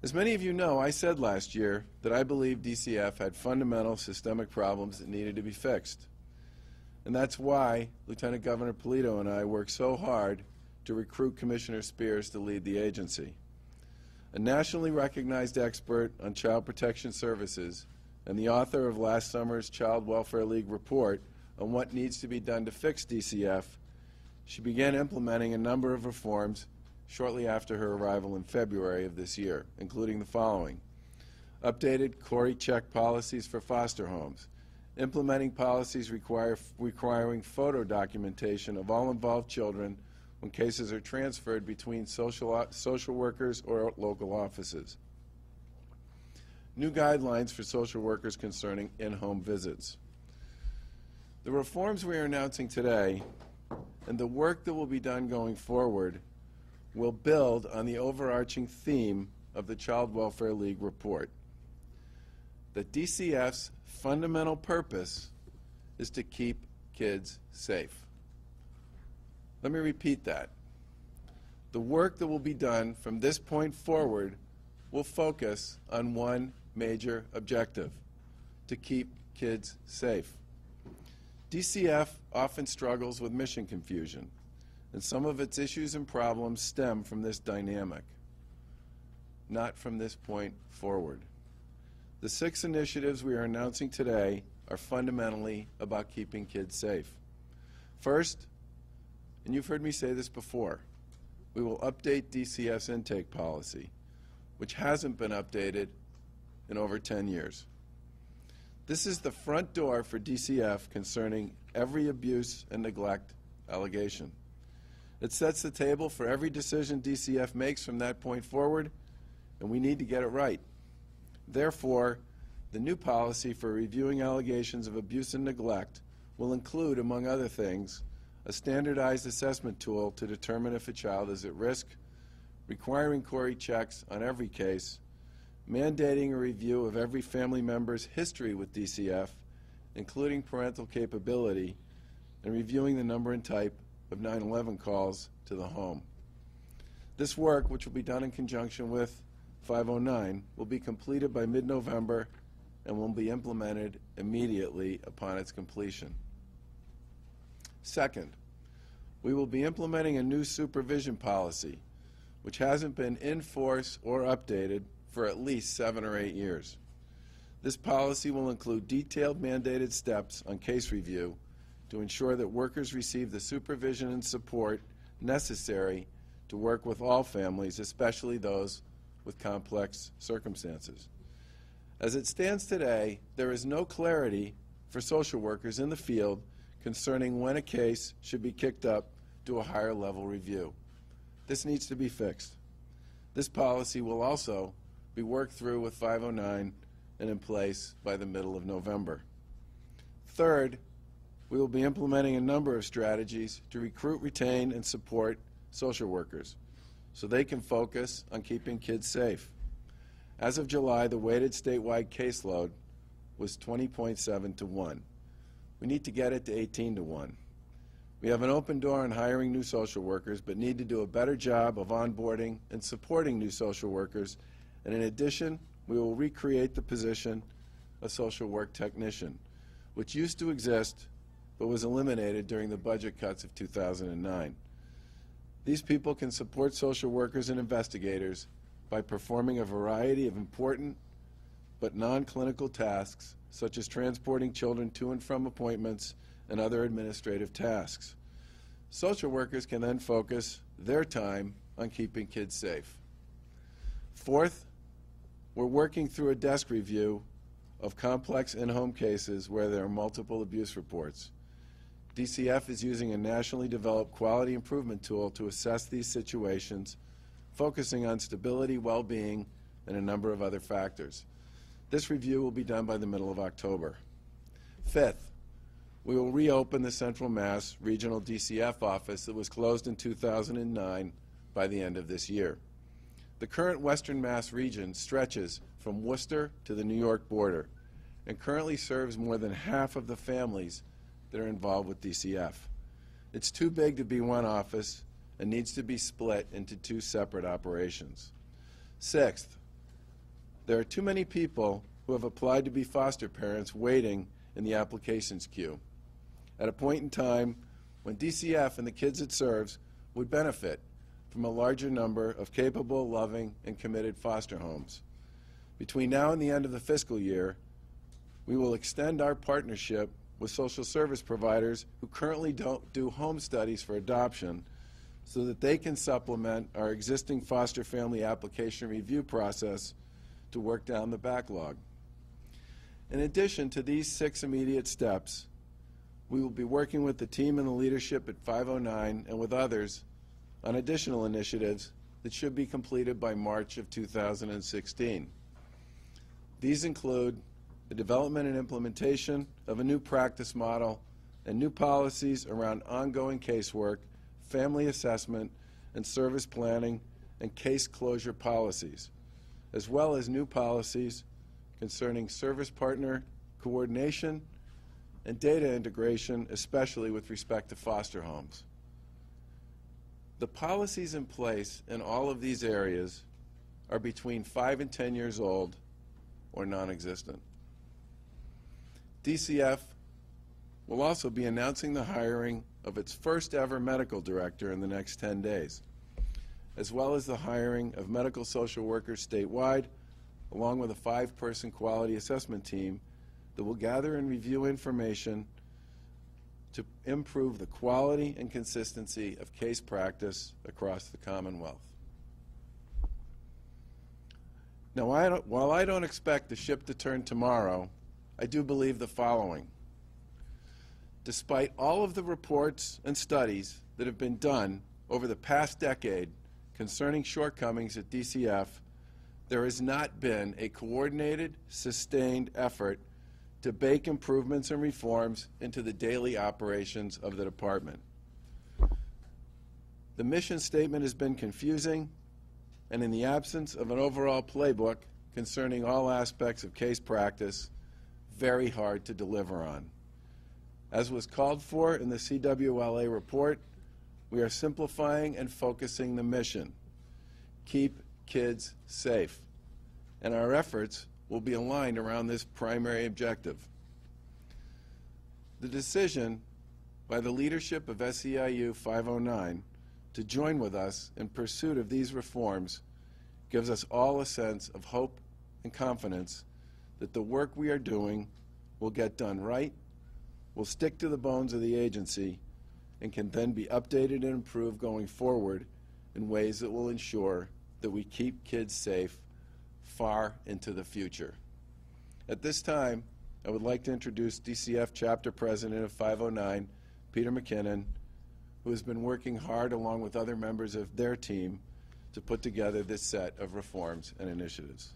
As many of you know, I said last year that I believe DCF had fundamental systemic problems that needed to be fixed. And that's why Lieutenant Governor Polito and I worked so hard to recruit Commissioner Spears to lead the agency. A nationally recognized expert on child protection services and the author of last summer's Child Welfare League report on what needs to be done to fix DCF, she began implementing a number of reforms shortly after her arrival in February of this year, including the following: updated Corey check policies for foster homes, implementing policies requiring photo documentation of all involved children when cases are transferred between social workers or local offices, new guidelines for social workers concerning in-home visits. The reforms we are announcing today and the work that will be done going forward will build on the overarching theme of the Child Welfare League report, that DCF's fundamental purpose is to keep kids safe. Let me repeat that. The work that will be done from this point forward will focus on one major objective: to keep kids safe. DCF often struggles with mission confusion, and some of its issues and problems stem from this dynamic, not from this point forward. The 6 initiatives we are announcing today are fundamentally about keeping kids safe. First, and you've heard me say this before, we will update DCF's intake policy, which hasn't been updated in over 10 years. This is the front door for DCF concerning every abuse and neglect allegation. It sets the table for every decision DCF makes from that point forward, and we need to get it right. Therefore, the new policy for reviewing allegations of abuse and neglect will include, among other things, a standardized assessment tool to determine if a child is at risk, requiring Corey checks on every case, mandating a review of every family member's history with DCF, including parental capability, and reviewing the number and type of 911 calls to the home. This work, which will be done in conjunction with 509, will be completed by mid-November and will be implemented immediately upon its completion. Second, we will be implementing a new supervision policy, which hasn't been in force or updated for at least 7 or 8 years. This policy will include detailed mandated steps on case review to ensure that workers receive the supervision and support necessary to work with all families, especially those with complex circumstances. As it stands today, there is no clarity for social workers in the field concerning when a case should be kicked up to a higher level review. This needs to be fixed. This policy will also be worked through with 509 and in place by the middle of November. Third, we will be implementing a number of strategies to recruit, retain, and support social workers so they can focus on keeping kids safe. As of July, the weighted statewide caseload was 20.7 to 1. We need to get it to 18 to 1. We have an open door on hiring new social workers, but need to do a better job of onboarding and supporting new social workers. And in addition, we will recreate the position of social work technician, which used to exist but was eliminated during the budget cuts of 2009. These people can support social workers and investigators by performing a variety of important but non-clinical tasks, such as transporting children to and from appointments and other administrative tasks. Social workers can then focus their time on keeping kids safe. Fourth, we're working through a desk review of complex in-home cases where there are multiple abuse reports. DCF is using a nationally developed quality improvement tool to assess these situations, focusing on stability, well-being, and a number of other factors. This review will be done by the middle of October. Fifth, we will reopen the Central Mass Regional DCF office that was closed in 2009 by the end of this year. The current Western Mass region stretches from Worcester to the New York border and currently serves more than half of the families that are involved with DCF. It's too big to be one office and needs to be split into 2 separate operations. Sixth, There are too many people who have applied to be foster parents waiting in the applications queue at a point in time when DCF and the kids it serves would benefit from a larger number of capable, loving, and committed foster homes. Between now and the end of the fiscal year, we will extend our partnership with social service providers who currently don't do home studies for adoption so that they can supplement our existing foster family application review process to work down the backlog. In addition to these 6 immediate steps, we will be working with the team and the leadership at 509 and with others on additional initiatives that should be completed by March of 2016. These include the development and implementation of a new practice model and new policies around ongoing casework, family assessment, and service planning and case closure policies, as well as new policies concerning service partner coordination and data integration, especially with respect to foster homes. The policies in place in all of these areas are between 5 and 10 years old or non-existent. DCF will also be announcing the hiring of its first ever medical director in the next 10 days, as well as the hiring of medical social workers statewide, along with a 5-person quality assessment team that will gather and review information to improve the quality and consistency of case practice across the Commonwealth. Now, while I don't expect the ship to turn tomorrow, I do believe the following. Despite all of the reports and studies that have been done over the past decade concerning shortcomings at DCF, there has not been a coordinated, sustained effort to bake improvements and reforms into the daily operations of the department. The mission statement has been confusing, and in the absence of an overall playbook concerning all aspects of case practice, very hard to deliver on. As was called for in the CWLA report, we are simplifying and focusing the mission. Keep kids safe. And our efforts will be aligned around this primary objective. The decision by the leadership of SEIU 509 to join with us in pursuit of these reforms gives us all a sense of hope and confidence that the work we are doing will get done right, will stick to the bones of the agency, and can then be updated and improved going forward in ways that will ensure that we keep kids safe far into the future. At this time, I would like to introduce DCF Chapter President of 509, Peter McKinnon, who has been working hard along with other members of their team to put together this set of reforms and initiatives.